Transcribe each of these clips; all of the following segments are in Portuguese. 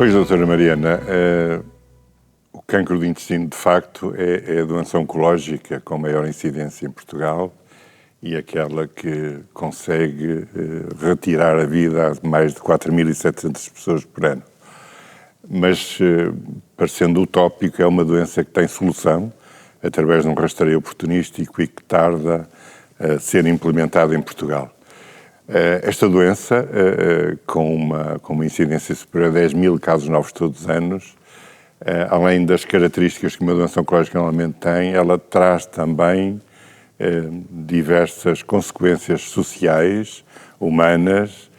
Pois, doutora Mariana, o cancro do intestino, de facto, é a doença oncológica com maior incidência em Portugal e aquela que consegue retirar a vida a mais de 4.700 pessoas por ano. Mas, parecendo utópico, é uma doença que tem solução através de um rastreio oportunístico e que tarda a ser implementada em Portugal. Esta doença, com uma incidência superior a 10.000 casos novos todos os anos, além das características que uma doença oncológica normalmente tem, ela traz também diversas consequências sociais, humanas,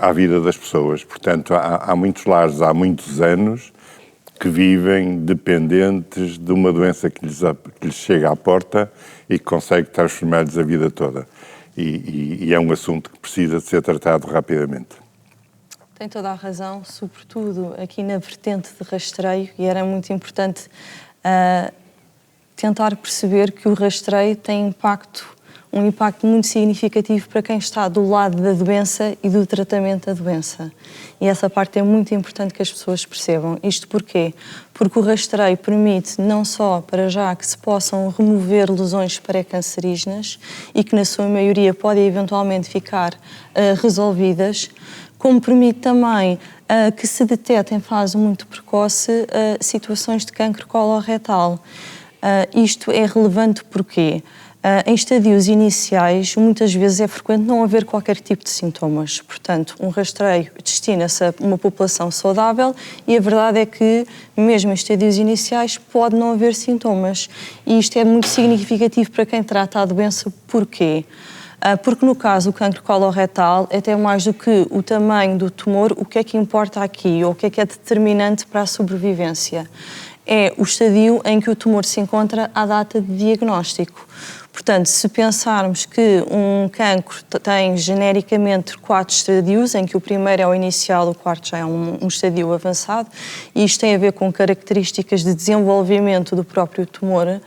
à vida das pessoas. Portanto, há muitos lares, há muitos anos, que vivem dependentes de uma doença que lhes chega à porta e que consegue transformar-lhes a vida toda. E é um assunto que precisa de ser tratado rapidamente. Tem toda a razão, sobretudo aqui na vertente de rastreio, e era muito importante tentar perceber que o rastreio tem um impacto muito significativo para quem está do lado da doença e do tratamento da doença. E essa parte é muito importante que as pessoas percebam. Isto porquê? Porque o rastreio permite não só, para já, que se possam remover lesões pré-cancerígenas e que, na sua maioria, podem eventualmente ficar resolvidas, como permite também que se detecte em fase muito precoce situações de cancro coloretal. Isto é relevante porque em estadios iniciais, muitas vezes é frequente não haver qualquer tipo de sintomas. Portanto, um rastreio destina-se a uma população saudável e a verdade é que, mesmo em estadios iniciais, pode não haver sintomas. E isto é muito significativo para quem trata a doença. Porquê? Porque no caso do cancro coloretal, até mais do que o tamanho do tumor, o que é que importa aqui, ou o que é determinante para a sobrevivência? É o estadio em que o tumor se encontra à data de diagnóstico. Portanto, se pensarmos que um cancro tem genericamente 4 estadios, em que o primeiro é o inicial, o quarto já é um estadio avançado, e isto tem a ver com características de desenvolvimento do próprio tumor.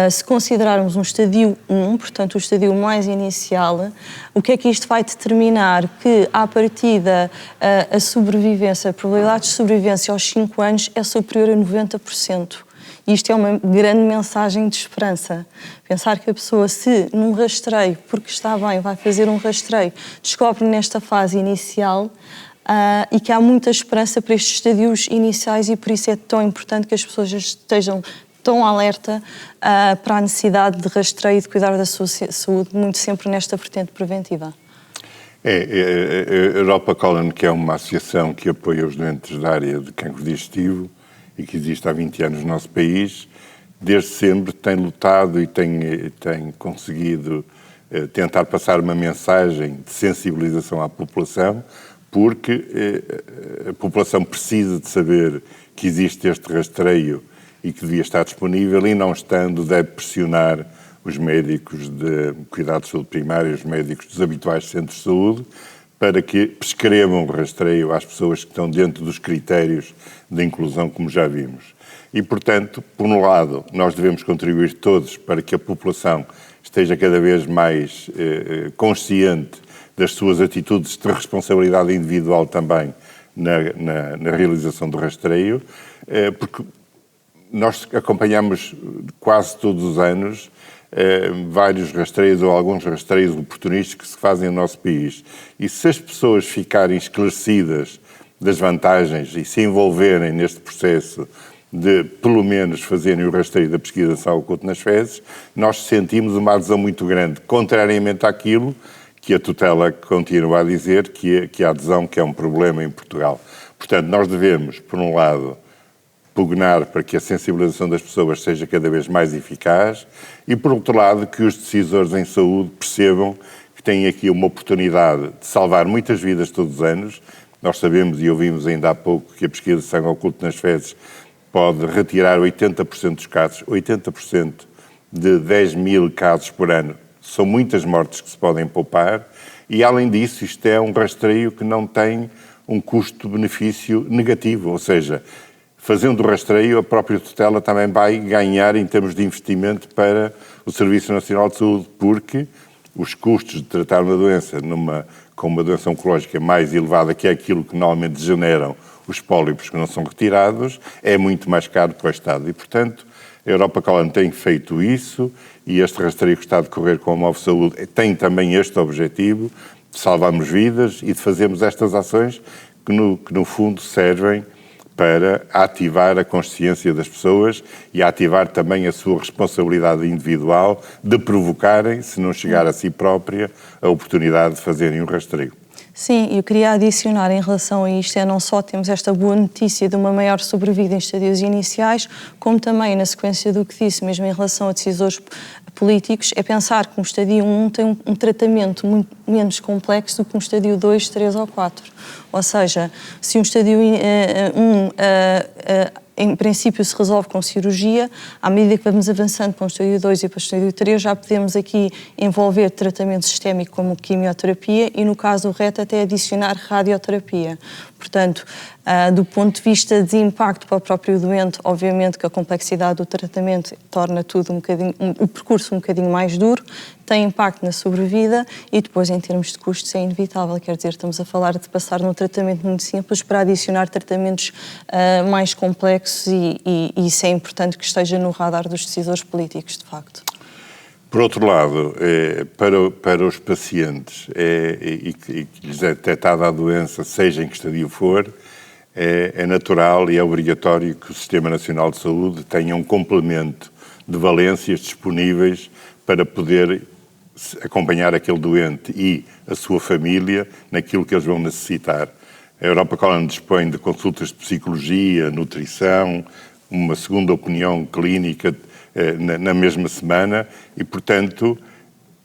Se considerarmos um estadio 1, portanto o estadio mais inicial, o que é que isto vai determinar? Que, à partida, a sobrevivência, a probabilidade de sobrevivência aos 5 anos é superior a 90%. E isto é uma grande mensagem de esperança. Pensar que a pessoa, se num rastreio, porque está bem, vai fazer um rastreio, descobre nesta fase inicial e que há muita esperança para estes estadios iniciais e por isso é tão importante que as pessoas estejam tão alerta para a necessidade de rastreio e de cuidar da sua saúde, muito sempre nesta vertente preventiva. A Europa Colon, que é uma associação que apoia os doentes da área de cancro digestivo e que existe há 20 anos no nosso país, desde sempre tem lutado e tem conseguido tentar passar uma mensagem de sensibilização à população, porque a população precisa de saber que existe este rastreio e que devia estar disponível, e não estando, deve pressionar os médicos de cuidados de saúde primária, os médicos dos habituais centros de saúde, para que prescrevam o rastreio às pessoas que estão dentro dos critérios de inclusão, como já vimos. E, portanto, por um lado, nós devemos contribuir todos para que a população esteja cada vez mais consciente das suas atitudes de responsabilidade individual também na realização do rastreio, porque nós acompanhamos quase todos os anos vários rastreios ou alguns rastreios oportunísticos que se fazem no nosso país. E se as pessoas ficarem esclarecidas das vantagens e se envolverem neste processo de, pelo menos, fazerem o rastreio da pesquisa de sal oculto nas fezes, nós sentimos uma adesão muito grande, contrariamente àquilo que a tutela continua a dizer, que a adesão que é um problema em Portugal. Portanto, nós devemos, por um lado, pugnar para que a sensibilização das pessoas seja cada vez mais eficaz e, por outro lado, que os decisores em saúde percebam que têm aqui uma oportunidade de salvar muitas vidas todos os anos. Nós sabemos e ouvimos ainda há pouco que a pesquisa de sangue oculto nas fezes pode retirar 80% dos casos, 80% de 10.000 casos por ano. São muitas mortes que se podem poupar e, além disso, isto é um rastreio que não tem um custo-benefício negativo, ou seja, fazendo o rastreio, a própria tutela também vai ganhar em termos de investimento para o Serviço Nacional de Saúde, porque os custos de tratar uma doença com uma doença oncológica mais elevada, que é aquilo que normalmente generam os pólipos que não são retirados, é muito mais caro para o Estado. E, portanto, a Europa Colon tem feito isso e este rastreio que está a decorrer com a Move Saúde tem também este objetivo de salvarmos vidas e de fazermos estas ações que no fundo servem para ativar a consciência das pessoas e ativar também a sua responsabilidade individual de provocarem, se não chegar a si própria, a oportunidade de fazerem um rastreio. Sim, eu queria adicionar em relação a isto, não só temos esta boa notícia de uma maior sobrevida em estadios iniciais, como também, na sequência do que disse, mesmo em relação a decisores políticos, é pensar que um estadio 1 tem um tratamento muito menos complexo do que um estadio 2, 3 ou 4. Ou seja, se um estadio 1 em princípio se resolve com cirurgia, à medida que vamos avançando para o estádio 2 e para o estádio 3, já podemos aqui envolver tratamento sistémico como quimioterapia e, no caso do reto, até adicionar radioterapia. Portanto, do ponto de vista de impacto para o próprio doente, obviamente que a complexidade do tratamento torna tudo o percurso um bocadinho mais duro, tem impacto na sobrevida e depois, em termos de custos, é inevitável. Quer dizer, estamos a falar de passar num tratamento muito simples para adicionar tratamentos mais complexos e isso é importante que esteja no radar dos decisores políticos, de facto. Por outro lado, para os pacientes e que lhes é detectada a doença, seja em que estadio for, é natural e é obrigatório que o Sistema Nacional de Saúde tenha um complemento de valências disponíveis para poder acompanhar aquele doente e a sua família naquilo que eles vão necessitar. A Europa Colon dispõe de consultas de psicologia, nutrição, uma segunda opinião clínica na mesma semana e, portanto,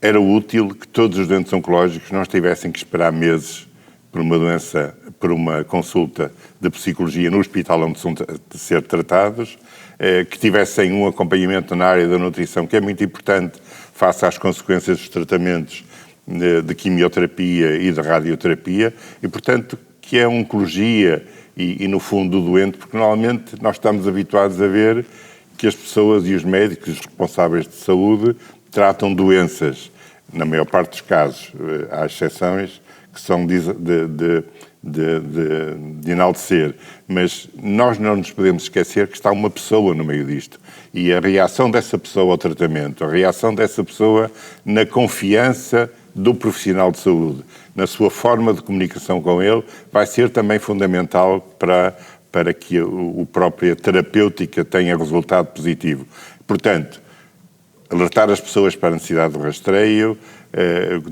era útil que todos os doentes oncológicos não tivessem que esperar meses por uma doença, por uma consulta de psicologia no hospital onde são de ser tratados, que tivessem um acompanhamento na área da nutrição, que é muito importante face às consequências dos tratamentos de quimioterapia e de radioterapia, e, portanto, que é a oncologia e, no fundo, o doente, porque normalmente nós estamos habituados a ver que as pessoas e os médicos, os responsáveis de saúde, tratam doenças, na maior parte dos casos, há exceções, que são de enaltecer, mas nós não nos podemos esquecer que está uma pessoa no meio disto e a reação dessa pessoa ao tratamento, a reação dessa pessoa na confiança do profissional de saúde, na sua forma de comunicação com ele, vai ser também fundamental para que a própria terapêutica tenha resultado positivo. Portanto, alertar as pessoas para a necessidade do rastreio,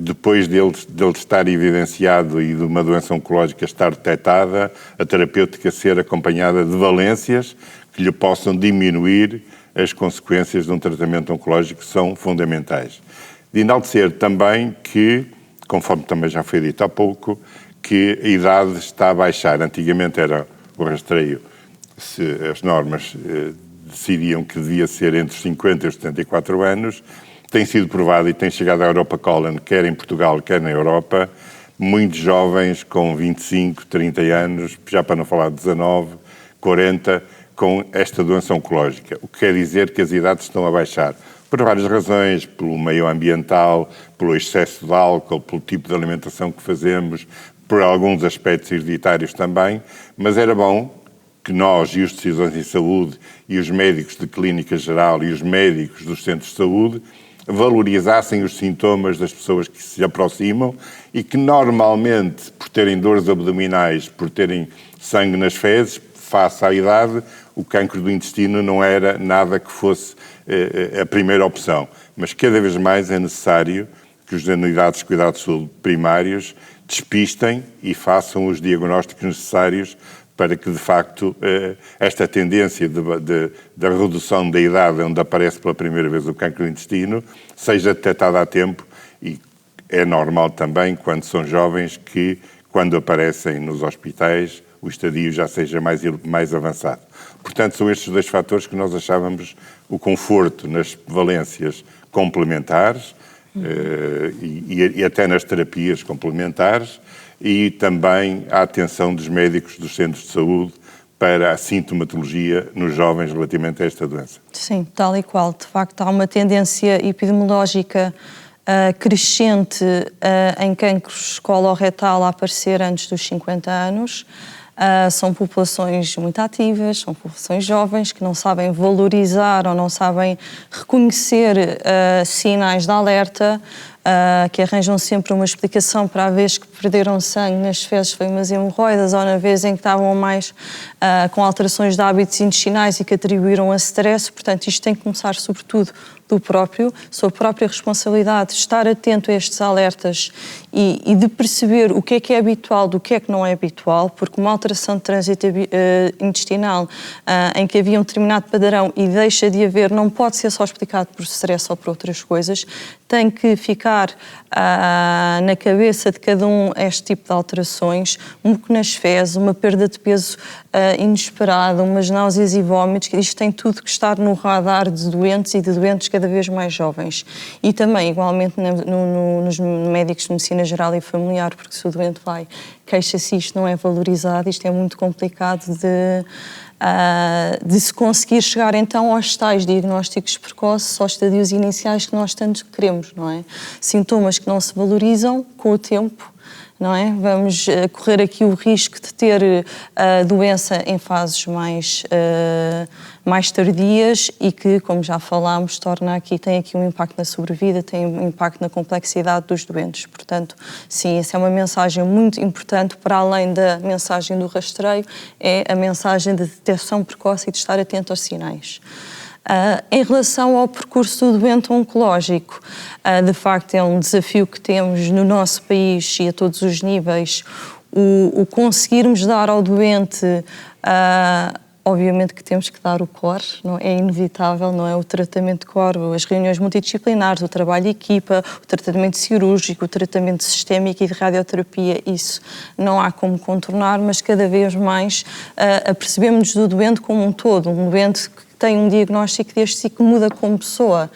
depois dele estar evidenciado e de uma doença oncológica estar detectada, a terapêutica ser acompanhada de valências que lhe possam diminuir as consequências de um tratamento oncológico, que são fundamentais. De enaltecer também que, conforme também já foi dito há pouco, que a idade está a baixar. Antigamente era o rastreio, se as normas decidiam que devia ser entre os 50 e os 74 anos, tem sido provado e tem chegado à Europa Colon, quer em Portugal, quer na Europa, muitos jovens com 25, 30 anos, já para não falar de 19, 40, com esta doença oncológica. O que quer dizer que as idades estão a baixar. Por várias razões, pelo meio ambiental, pelo excesso de álcool, pelo tipo de alimentação que fazemos, por alguns aspectos hereditários também, mas era bom que nós e os decisores em saúde e os médicos de clínica geral e os médicos dos centros de saúde valorizassem os sintomas das pessoas que se aproximam e que normalmente, por terem dores abdominais, por terem sangue nas fezes, face à idade, o cancro do intestino não era nada que fosse a primeira opção. Mas cada vez mais é necessário que os unidades de cuidados de saúde primários despistem e façam os diagnósticos necessários para que, de facto, esta tendência da redução da idade onde aparece pela primeira vez o cancro do intestino seja detectada a tempo e é normal também, quando são jovens, que, quando aparecem nos hospitais, o estadio já seja mais avançado. Portanto, são estes dois fatores que nós achávamos o conforto nas valências complementares e até nas terapias complementares, e também a atenção dos médicos dos centros de saúde para a sintomatologia nos jovens relativamente a esta doença. Sim, tal e qual. De facto, há uma tendência epidemiológica crescente em cancros coloretal a aparecer antes dos 50 anos. São populações muito ativas, são populações jovens que não sabem valorizar ou não sabem reconhecer sinais de alerta, que arranjam sempre uma explicação para a vez que perderam sangue nas fezes foi umas hemorroidas ou na vez em que estavam mais com alterações de hábitos intestinais e que atribuíram a stress. Portanto, isto tem que começar sobretudo sua própria responsabilidade, estar atento a estes alertas e de perceber o que é habitual do que é que não é habitual, porque uma alteração de trânsito intestinal em que havia um determinado padrão e deixa de haver, não pode ser só explicado por stress ou por outras coisas, tem que ficar na cabeça de cada um este tipo de alterações, muco nas fezes, uma perda de peso inesperada, umas náuseas e vómitos, isto tem tudo que estar no radar de doentes e de doentes cada vez mais jovens. E também, igualmente, nos médicos de medicina geral e familiar, porque se o doente vai, queixa-se, isto não é valorizado, isto é muito complicado de se conseguir chegar então aos tais diagnósticos precoces, aos estadios iniciais que nós tanto queremos, não é? Sintomas que não se valorizam com o tempo, não é? Vamos correr aqui o risco de ter a doença em fases mais tardias e que, como já falámos, tem aqui um impacto na sobrevida, tem um impacto na complexidade dos doentes. Portanto, sim, essa é uma mensagem muito importante, para além da mensagem do rastreio, é a mensagem de detecção precoce e de estar atento aos sinais. Em relação ao percurso do doente oncológico, de facto é um desafio que temos no nosso país e a todos os níveis, o conseguirmos dar ao doente, obviamente que temos que dar o core, não é inevitável, não é? O tratamento de core, as reuniões multidisciplinares, o trabalho de equipa, o tratamento cirúrgico, o tratamento sistémico e de radioterapia, isso não há como contornar, mas cada vez mais apercebemos-nos do doente como um todo, um doente que tem um diagnóstico deste e que muda como pessoa,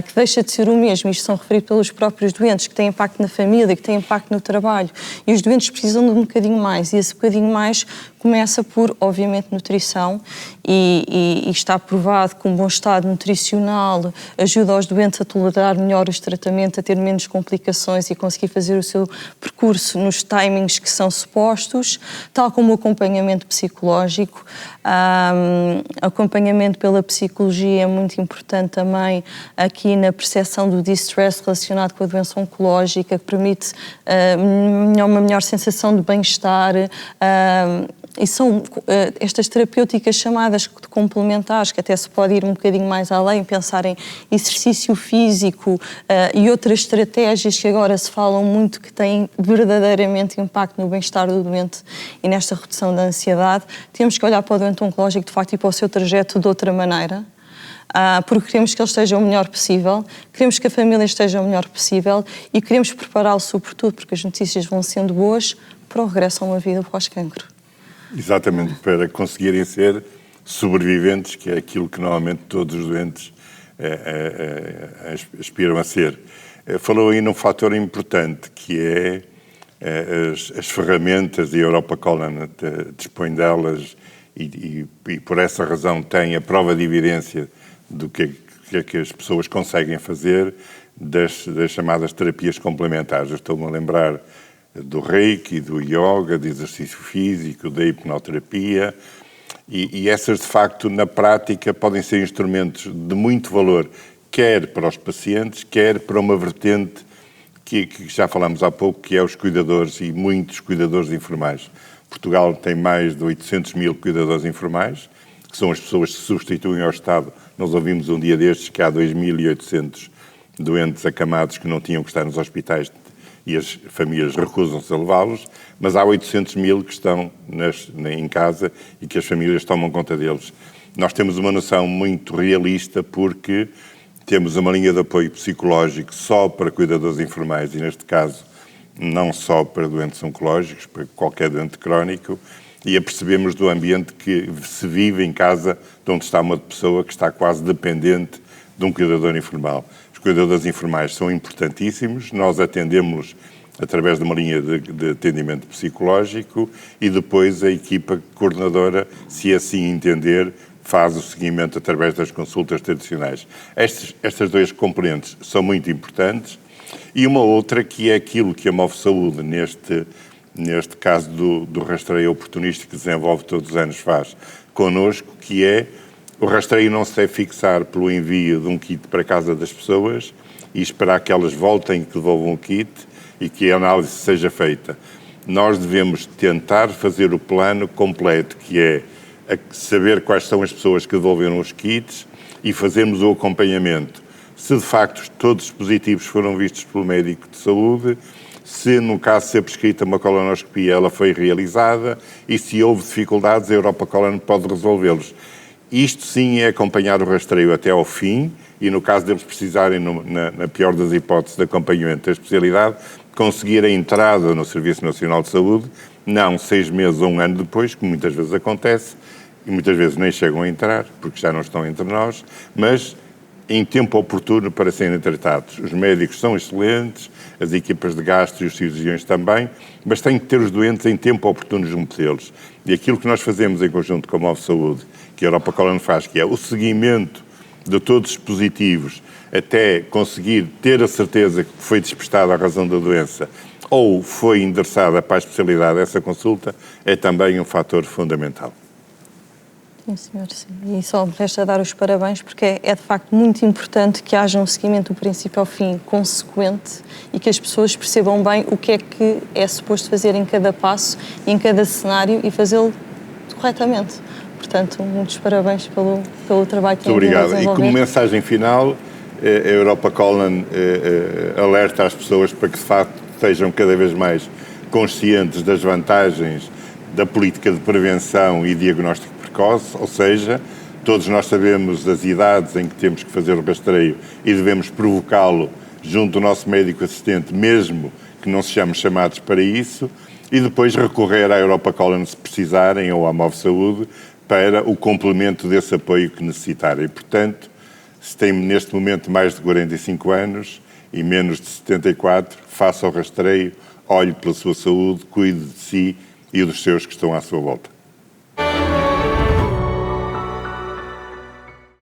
que deixa de ser o mesmo. Isto são referidos pelos próprios doentes, que têm impacto na família, que têm impacto no trabalho. E os doentes precisam de um bocadinho mais. E esse bocadinho mais começa por, obviamente, nutrição. E está provado que um bom estado nutricional ajuda os doentes a tolerar melhor os tratamentos, a ter menos complicações e conseguir fazer o seu percurso nos timings que são supostos, tal como o acompanhamento psicológico. Acompanhamento pela psicologia é muito importante também aqui na percepção do distress relacionado com a doença oncológica, que permite uma melhor sensação de bem-estar. E são estas terapêuticas chamadas complementares, que até se pode ir um bocadinho mais além, pensar em exercício físico e outras estratégias que agora se falam muito, que têm verdadeiramente impacto no bem-estar do doente e nesta redução da ansiedade. Temos que olhar para o doente oncológico, de facto, e para o seu trajeto de outra maneira, porque queremos que ele esteja o melhor possível, queremos que a família esteja o melhor possível e queremos prepará-lo, sobretudo, porque as notícias vão sendo boas, para o regresso a uma vida pós-cancro. Exatamente, para conseguirem ser sobreviventes, que é aquilo que normalmente todos os doentes aspiram a ser. Falou aí num fator importante, que é as ferramentas, e a Europa Colon dispõe delas, e por essa razão tem a prova de evidência do que é que as pessoas conseguem fazer das chamadas terapias complementares. Eu estou-me a lembrar do Reiki, do Yoga, do exercício físico, da hipnoterapia, e essas, de facto, na prática, podem ser instrumentos de muito valor, quer para os pacientes, quer para uma vertente que já falámos há pouco, que é os cuidadores e muitos cuidadores informais. Portugal tem mais de 800 mil cuidadores informais, que são as pessoas que se substituem ao Estado. Nós ouvimos um dia destes que há 2.800 doentes acamados que não tinham que estar nos hospitais e as famílias recusam-se a levá-los, mas há 800 mil que estão em casa e que as famílias tomam conta deles. Nós temos uma noção muito realista, porque temos uma linha de apoio psicológico só para cuidadores informais e, neste caso, não só para doentes oncológicos, para qualquer doente crónico, e apercebemos do ambiente que se vive em casa, de onde está uma pessoa que está quase dependente de um cuidador informal. Os cuidadores informais são importantíssimos, nós atendemos através de uma linha de atendimento psicológico e depois a equipa coordenadora, se assim entender, faz o seguimento através das consultas tradicionais. Estas duas componentes são muito importantes E uma outra que é aquilo que a Move Saúde, neste caso do rastreio oportunístico que desenvolve todos os anos, faz connosco, que é o rastreio não se deve fixar pelo envio de um kit para a casa das pessoas e esperar que elas voltem e que devolvam o kit e que a análise seja feita. Nós devemos tentar fazer o plano completo, que é saber quais são as pessoas que devolveram os kits e fazermos o acompanhamento. Se de facto todos os positivos foram vistos pelo médico de saúde, se no caso de ser prescrita uma colonoscopia ela foi realizada e se houve dificuldades, a Europa Colon pode resolvê-los. Isto sim é acompanhar o rastreio até ao fim e no caso deles precisarem, na pior das hipóteses, de acompanhamento da especialidade, conseguir a entrada no Serviço Nacional de Saúde, não 6 meses ou 1 ano depois, que muitas vezes acontece, e muitas vezes nem chegam a entrar, porque já não estão entre nós, mas em tempo oportuno para serem tratados. Os médicos são excelentes, as equipas de gastro e os cirurgiões também, mas têm que ter os doentes em tempo oportuno junto deles. E aquilo que nós fazemos em conjunto com a Move Saúde, que a Europa Colon faz, que é o seguimento de todos os positivos, até conseguir ter a certeza que foi despistada a razão da doença ou foi endereçada para a especialidade essa consulta, é também um fator fundamental. Sim, senhor, sim. E só me resta dar os parabéns porque é de facto muito importante que haja um seguimento do princípio ao fim consequente e que as pessoas percebam bem o que é suposto fazer em cada passo e em cada cenário e fazê-lo corretamente. Portanto, muitos parabéns pelo trabalho que têm vindo a desenvolver. Muito obrigado. E como mensagem final, a Europa Colon alerta as pessoas para que de facto estejam cada vez mais conscientes das vantagens da política de prevenção e diagnóstico precoce, ou seja, todos nós sabemos as idades em que temos que fazer o rastreio e devemos provocá-lo junto do nosso médico assistente, mesmo que não sejamos chamados para isso, e depois recorrer à Europa Colon se precisarem ou à Move Saúde para o complemento desse apoio que necessitarem. Portanto, se tem neste momento mais de 45 anos e menos de 74, faça o rastreio, olhe pela sua saúde, cuide de si e dos seus que estão à sua volta.